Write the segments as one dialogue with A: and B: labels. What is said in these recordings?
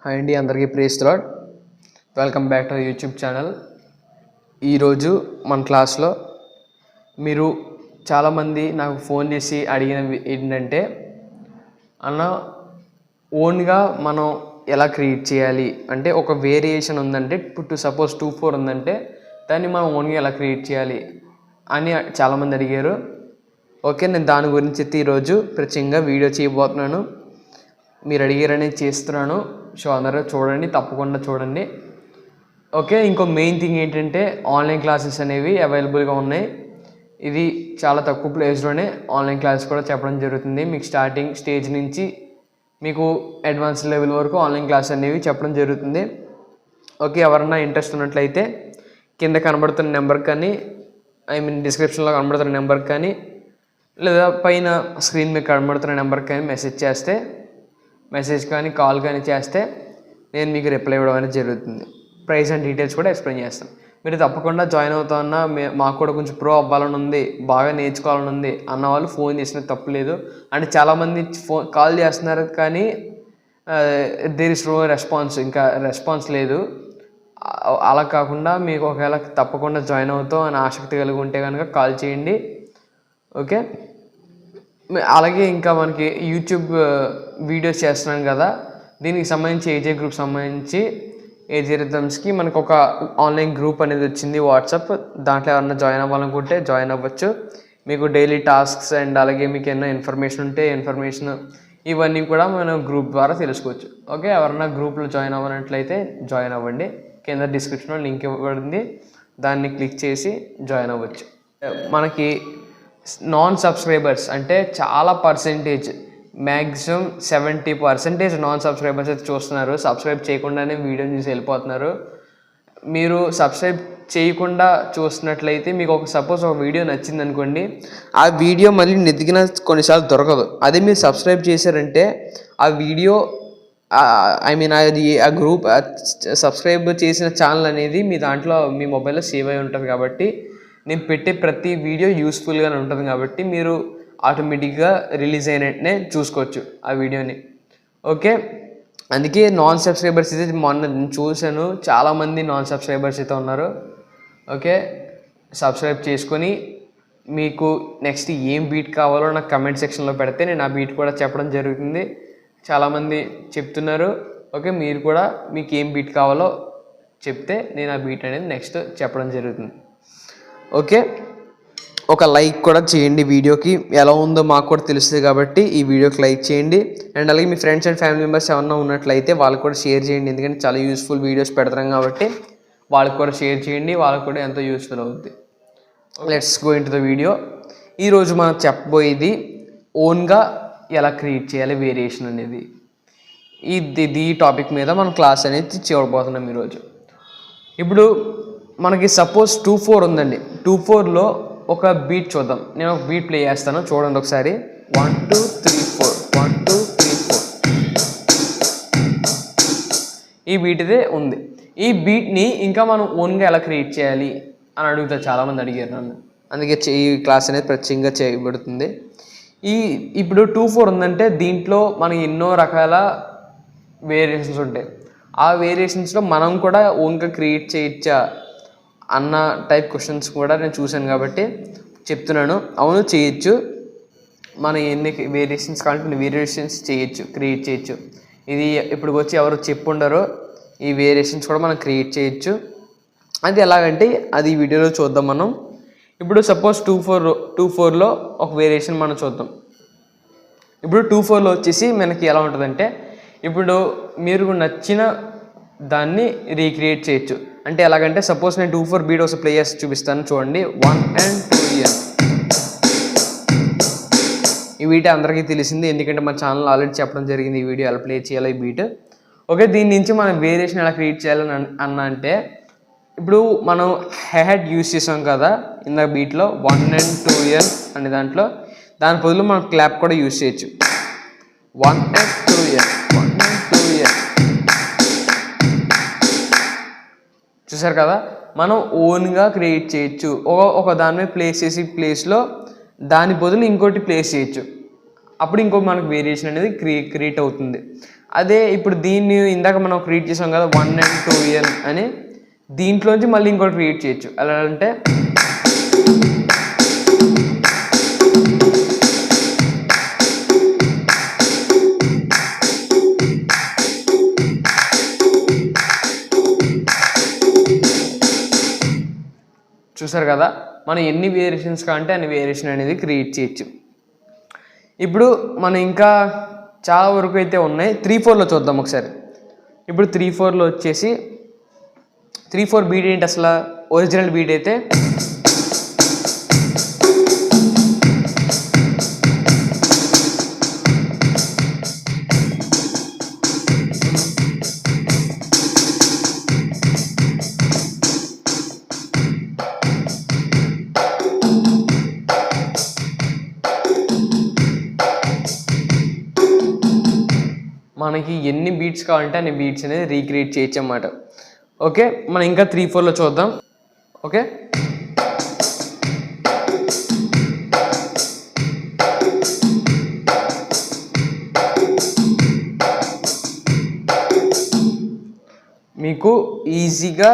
A: Hi అండి, అందరికీ praise the Lord. Welcome back to YouTube channel. ఈరోజు మన క్లాస్లో మీరు చాలామంది నాకు ఫోన్ చేసి అడిగినవి ఏంటంటే, అన్న ఓన్గా మనం ఎలా క్రియేట్ చేయాలి అంటే, ఒక వేరియేషన్ ఉందంటే సపోజ్ 2-4 ఉందంటే దాన్ని మనం ఓన్గా ఎలా క్రియేట్ చేయాలి అని చాలామంది అడిగారు. ఓకే, నేను దాని గురించి అయితే ఈరోజు ప్రత్యేకంగా వీడియో చేయబోతున్నాను. మీరు అడిగారని చేస్తున్నాను. సో అందరూ చూడండి, తప్పకుండా చూడండి. ఓకే, ఇంకో మెయిన్ థింగ్ ఏంటంటే ఆన్లైన్ క్లాసెస్ అనేవి అవైలబుల్గా ఉన్నాయి. ఇది చాలా తక్కువ ప్లేస్లోనే ఆన్లైన్ క్లాసెస్ కూడా చెప్పడం జరుగుతుంది. మీకు స్టార్టింగ్ స్టేజ్ నుంచి మీకు అడ్వాన్స్ లెవెల్ వరకు ఆన్లైన్ క్లాస్ అనేవి చెప్పడం జరుగుతుంది. ఓకే, ఎవరన్నా ఇంట్రెస్ట్ ఉన్నట్లయితే కింద కనబడుతున్న నెంబర్కి కానీ, డిస్క్రిప్షన్లో కనబడుతున్న నెంబర్కి కానీ, లేదా పైన స్క్రీన్ మీద కనబడుతున్న నెంబర్కి కానీ మెసేజ్ కానీ కాల్ కానీ చేస్తే నేను మీకు రిప్లై ఇవ్వడం అనేది జరుగుతుంది. ప్రైస్ అండ్ డీటెయిల్స్ కూడా ఎక్స్ప్లెయిన్ చేస్తాను. మీరు తప్పకుండా జాయిన్ అవుతామన్నా, మాకు కూడా కొంచెం ప్రో అవ్వాలని ఉంది, బాగా నేర్చుకోవాలని ఉంది అన్న వాళ్ళు ఫోన్ చేసిన తప్పులేదు. అంటే చాలామంది కాల్ చేస్తున్నారు కానీ దేర్ ఇస్ నో రెస్పాన్స్, ఇంకా రెస్పాన్స్ లేదు. అలా కాకుండా మీకు ఒకవేళ తప్పకుండా జాయిన్ అవుతాం అని ఆసక్తి కలిగి ఉంటే కనుక కాల్ చేయండి. ఓకే, అలాగే ఇంకా మనకి యూట్యూబ్ వీడియోస్ చేస్తున్నాం కదా, దీనికి సంబంధించి ఏజే గ్రూప్ సంబంధించి ఏజే రిథమ్స్కి మనకు ఒక ఆన్లైన్ గ్రూప్ అనేది వచ్చింది, వాట్సాప్. దాంట్లో ఎవరన్నా జాయిన్ అవ్వాలనుకుంటే జాయిన్ అవ్వచ్చు. మీకు డైలీ టాస్క్స్ అండ్ అలాగే మీకు ఏమైనా ఇన్ఫర్మేషన్ ఉంటే ఇన్ఫర్మేషన్ ఇవన్నీ కూడా మనం గ్రూప్ ద్వారా తెలుసుకోవచ్చు. ఓకే, ఎవరన్నా గ్రూప్లో జాయిన్ అవ్వనట్లయితే జాయిన్ అవ్వండి. కింద డిస్క్రిప్షన్లో లింక్ ఇవ్వబడింది, దాన్ని క్లిక్ చేసి జాయిన్ అవ్వచ్చు. మనకి నాన్ సబ్స్క్రైబర్స్ అంటే చాలా పర్సెంటేజ్, మ్యాక్సిమం 70% నాన్ సబ్స్క్రైబర్స్ అయితే చూస్తున్నారు. సబ్స్క్రైబ్ చేయకుండానే వీడియోని చూసి వెళ్ళిపోతున్నారు. మీరు సబ్స్క్రైబ్ చేయకుండా చూస్తున్నట్లయితే మీకు సపోజ్ ఒక వీడియో నచ్చింది అనుకోండి, ఆ వీడియో మళ్ళీ నెతికిన కొన్నిసార్లు దొరకదు. అదే మీరు సబ్స్క్రైబ్ చేశారంటే ఆ వీడియో అది ఆ గ్రూప్ సబ్స్క్రైబ్ చేసిన ఛానల్ అనేది మీ దాంట్లో మీ మొబైల్లో సేవ్ అయి ఉంటుంది. కాబట్టి నేను పెట్టే ప్రతి వీడియో యూస్ఫుల్గానే ఉంటుంది. కాబట్టి మీరు ఆటోమేటిక్గా రిలీజ్ అయినట్టునే చూసుకోవచ్చు ఆ వీడియోని. ఓకే, అందుకే నాన్ సబ్స్క్రైబర్స్ అయితే మొన్న నేను చూశాను, చాలామంది నాన్ సబ్స్క్రైబర్స్ అయితే ఉన్నారు. ఓకే, సబ్స్క్రైబ్ చేసుకొని మీకు నెక్స్ట్ ఏం బీట్ కావాలో నాకు కమెంట్ సెక్షన్లో పెడితే నేను ఆ బీట్ కూడా చెప్పడం జరుగుతుంది. చాలామంది చెప్తున్నారు. ఓకే, మీరు కూడా మీకు ఏం బీట్ కావాలో చెప్తే నేను ఆ బీట్ అనేది నెక్స్ట్ చెప్పడం జరుగుతుంది. ఓకే, ఒక లైక్ కూడా చేయండి. వీడియోకి ఎలా ఉందో మాకు కూడా తెలుస్తుంది కాబట్టి ఈ వీడియోకి లైక్ చేయండి. అండ్ అలాగే మీ ఫ్రెండ్స్ అండ్ ఫ్యామిలీ మెంబర్స్ ఏమన్నా ఉన్నట్లయితే వాళ్ళకి కూడా షేర్ చేయండి. ఎందుకంటే చాలా యూస్ఫుల్ వీడియోస్ పెడతాం కాబట్టి వాళ్ళకి కూడా షేర్ చేయండి, వాళ్ళకి కూడా ఎంతో యూస్ఫుల్ అవుతుంది. Let's go in to the video. ఈరోజు మనం చెప్పబోయేది ఓన్గా ఎలా క్రియేట్ చేయాలి వేరియేషన్ అనేది. ఈ టాపిక్ మీద మనం క్లాస్ అనేది చూడబోతున్నాం ఈరోజు. ఇప్పుడు మనకి సపోజ్ 2-4 ఉందండి. 2-4లో ఒక బీట్ చూద్దాం. నేను ఒక బీట్ ప్లే చేస్తాను, చూడండి ఒకసారి. 1 2 3 4 1 2 3 4 ఈ బీట్ ఇదే ఉంది. ఈ బీట్ని ఇంకా మనం ఓన్గా ఎలా క్రియేట్ చేయాలి అని అడుగుతారు, చాలామంది అడిగారు నన్ను. అందుకే ఈ క్లాస్ అనేది ప్రత్యేకంగా చేయబడుతుంది. ఇప్పుడు 2-4 ఉందంటే దీంట్లో మనకి ఎన్నో రకాల వేరియేషన్స్ ఉంటాయి. ఆ వేరియేషన్స్లో మనం కూడా ఓన్గా క్రియేట్ చేయొచ్చా అన్న టైప్ క్వశ్చన్స్ కూడా నేను చూశాను కాబట్టి చెప్తున్నాను. అవును, చేయొచ్చు. మనం ఎన్ని వేరియేషన్స్ కావాలంటే వేరియేషన్స్ చేయొచ్చు, క్రియేట్ చేయొచ్చు. ఇది ఇప్పుడు వచ్చి ఎవరు చెప్పుండరో ఈ వేరియేషన్స్ కూడా మనం క్రియేట్ చేయొచ్చు. అది ఎలాగంటే అది ఈ వీడియోలో చూద్దాం మనం. ఇప్పుడు సపోజ్ 2-4లో ఒక వేరియేషన్ మనం చూద్దాం. ఇప్పుడు 2-4లో వచ్చేసి మనకి ఎలా ఉంటుందంటే, ఇప్పుడు మీరు నచ్చిన దాన్ని రీక్రియేట్ చేయొచ్చు. అంటే ఎలాగంటే సపోజ్ నేను 2-4 బీట్ ఒకసారి ప్లే చేసి చూపిస్తాను, చూడండి. 1 and 2 ఈ బీట్ అందరికీ తెలిసింది, ఎందుకంటే మన ఛానల్ ఆల్రెడీ చెప్పడం జరిగింది ఈ వీడియో ఎలా ప్లే చేయాలి ఈ బీట్. ఓకే, దీని నుంచి మనం వేరియేషన్ ఎలా క్రియేట్ చేయాలని అంటే, ఇప్పుడు మనం హెడ్ యూస్ చేసాం కదా ఇందాక బీట్లో 1 and 2 అనే దాంట్లో, దాని బదులు మనం క్లాప్ కూడా యూస్ చేయొచ్చు. 1 and 2 1 and 2 చూసారు కదా, మనం ఓన్గా క్రియేట్ చేయొచ్చు. ఒక దాని మీద ప్లేస్ చేసి ప్లేస్లో దాని బదులు ఇంకోటి ప్లేస్ చేయొచ్చు. అప్పుడు ఇంకో మనకు వేరియేషన్ అనేది క్రియేట్ అవుతుంది. అదే ఇప్పుడు దీన్ని ఇందాక మనం క్రియేట్ చేసాం కదా 1 and 2 అని, దీంట్లోంచి మళ్ళీ ఇంకోటి క్రియేట్ చేయొచ్చు. ఎలా అంటే చూసారు కదా, మనం ఎన్ని వేరియేషన్స్ కావాలంటే అన్ని వేరియేషన్ అనేది క్రియేట్ చేయొచ్చు. ఇప్పుడు మనం ఇంకా చాలా వరకు అయితే ఉన్నాయి. 3/4లో చూద్దాం ఒకసారి. ఇప్పుడు 3/4లో వచ్చేసి 3/4 బీట్ ఏంటి అసలు? ఒరిజినల్ బీట్ అయితే మనకి ఎన్ని బీట్స్ కావాలంటే అన్ని బీట్స్ అనేది రీక్రియేట్ చేయొచ్చు అన్నమాట. ఓకే, మనం ఇంకా 3/4లో చూద్దాం. ఓకే, మీకు ఈజీగా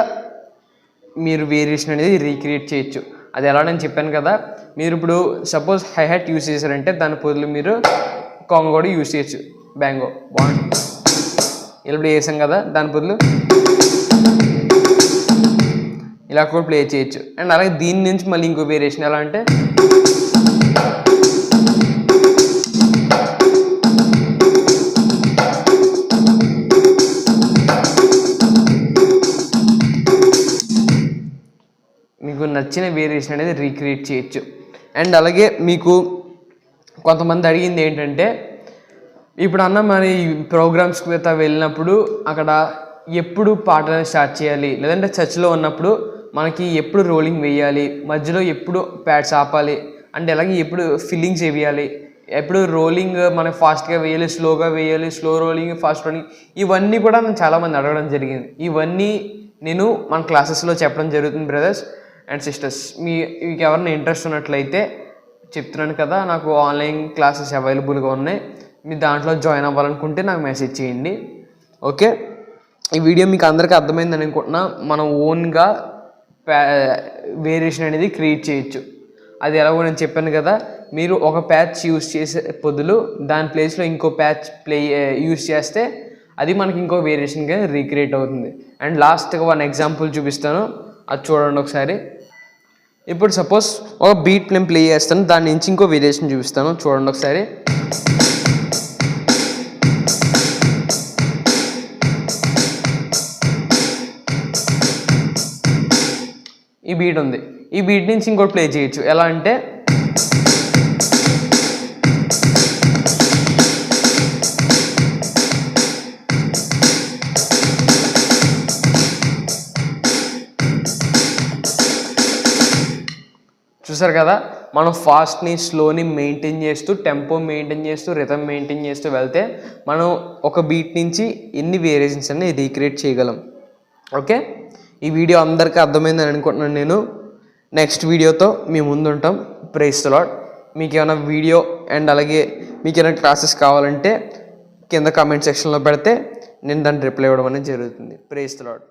A: మీరు వేరియేషన్ అనేది రీక్రియేట్ చేయొచ్చు. అది ఎలా నేను చెప్పాను కదా, మీరు ఇప్పుడు సపోజ్ హై హ్యాట్ యూస్ చేశారంటే దాని బదులు మీరు కాంగో కూడా యూస్ చేయొచ్చు. బ్యాంగో 1 ఇలా ప్లే చేసాం కదా, దాని బదులు ఇలా కూడా ప్లే చేయొచ్చు. అండ్ అలాగే దీని నుంచి మళ్ళీ ఇంకో వేరియేషన్ ఎలా అంటే మీకు నచ్చిన వేరియేషన్ అనేది రీక్రియేట్ చేయొచ్చు. అండ్ అలాగే మీకు కొంతమంది అడిగింది ఏంటంటే, ఇప్పుడు అన్న మరి ప్రోగ్రామ్స్కి వెళ్ళినప్పుడు అక్కడ ఎప్పుడు పాటలను స్టార్ట్ చేయాలి, లేదంటే చర్చ్లో ఉన్నప్పుడు మనకి ఎప్పుడు రోలింగ్ వేయాలి, మధ్యలో ఎప్పుడు ప్యాడ్స్ ఆపాలి, అంటే అలాగే ఎప్పుడు ఫిల్లింగ్స్ వేయాలి, ఎప్పుడు రోలింగ్ మనకి ఫాస్ట్గా వేయాలి, స్లోగా వేయాలి, స్లో రోలింగ్, ఫాస్ట్ రోలింగ్, ఇవన్నీ కూడా నన్ను చాలామంది అడగడం జరిగింది. ఇవన్నీ నేను మన క్లాసెస్లో చెప్పడం జరుగుతుంది బ్రదర్స్ అండ్ సిస్టర్స్. మీకు ఎవరైనా ఇంట్రెస్ట్ ఉన్నట్లయితే చెప్తున్నాను కదా, నాకు ఆన్లైన్ క్లాసెస్ అవైలబుల్గా ఉన్నాయి. మీరు దాంట్లో జాయిన్ అవ్వాలనుకుంటే నాకు మెసేజ్ చేయండి. ఓకే, ఈ వీడియో మీకు అందరికీ అర్థమైందని అనుకుంటున్నా. మనం ఓన్గా వేరియేషన్ అనేది క్రియేట్ చేయొచ్చు. అది ఎలాగో నేను చెప్పాను కదా, మీరు ఒక ప్యాచ్ యూస్ చేసే బదులు దాని ప్లేస్లో ఇంకో ప్యాచ్ యూస్ చేస్తే అది మనకి ఇంకో వేరియేషన్గా రీక్రియేట్ అవుతుంది. అండ్ లాస్ట్గా 1 ఎగ్జాంపుల్ చూపిస్తాను, అది చూడండి ఒకసారి. ఇప్పుడు సపోజ్ ఒక బీట్ నేను ప్లే చేస్తాను, దాని నుంచి ఇంకో వేరియేషన్ చూపిస్తాను, చూడండి ఒకసారి. ఈ బీట్ ఉంది, ఈ బీట్ నుంచి ఇంకోటి ప్లే చేయొచ్చు. ఎలా అంటే చూసారు కదా, మనం ఫాస్ట్ని స్లోని మెయింటైన్ చేస్తూ, టెంపో మెయింటైన్ చేస్తూ, రిథమ్ మెయింటైన్ చేస్తూ వెళ్తే మనం ఒక బీట్ నుంచి ఎన్ని వేరియేషన్స్ అన్ని రీక్రియేట్ చేయగలం. ఓకే, ఈ వీడియో అందరికీ అర్థమైందని అనుకుంటున్నాను నేను. నెక్స్ట్ వీడియోతో మీ ముందు ఉంటాం. Praise the Lord. మీకు ఏమైనా వీడియో అండ్ అలాగే మీకు ఏమైనా క్లాసెస్ కావాలంటే కింద కామెంట్ సెక్షన్లో పెడితే నేను దాన్ని రిప్లై ఇవ్వడం అనేది జరుగుతుంది. Praise the lord.